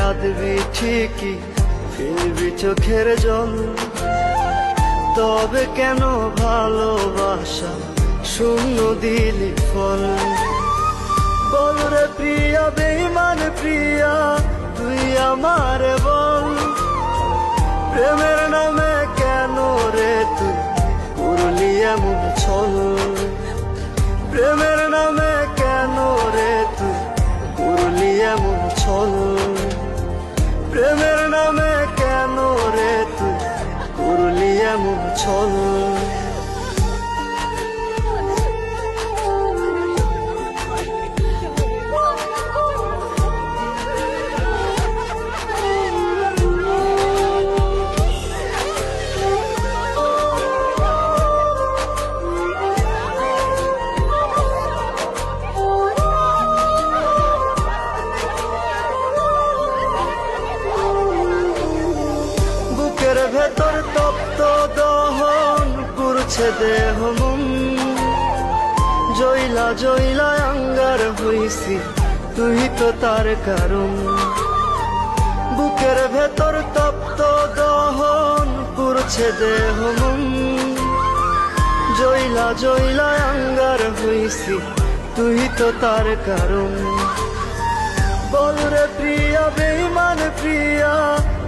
কাঁদবি ঠিকই, ফেলবি চোখের জল। তবে কেন ভালোবাসা শূন্য দিলি ফল? বল রে প্রিয়া, বেঈমান প্রিয়া, তুই আমার বল। প্রেমের নামে কেন রে তুই করলি এমন ছল? প্রেমের নামে কেন রে তুই করলি এমন ছল? প্রেমের নামে কেন রে তুই করলি এমন ছল? বুকের ভেতর তপ্ত দহন করছে দেহ মন। জইলা জইলা আঙ্গার হইছি, তুই তো তার কারণ। বুকের ভেতর তপ্ত দহন করছে দেহ মন। জইলা জইলা আঙ্গার হইছি, তুই তো তার কারণ। বল রে প্রিয়া, বেঈমান প্রিয়া,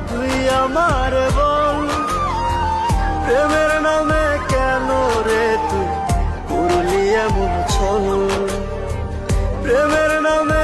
তুই আমার বল। প্রেমের নামে কেন রে তুই করলি এমন ছল? প্রেমের নামে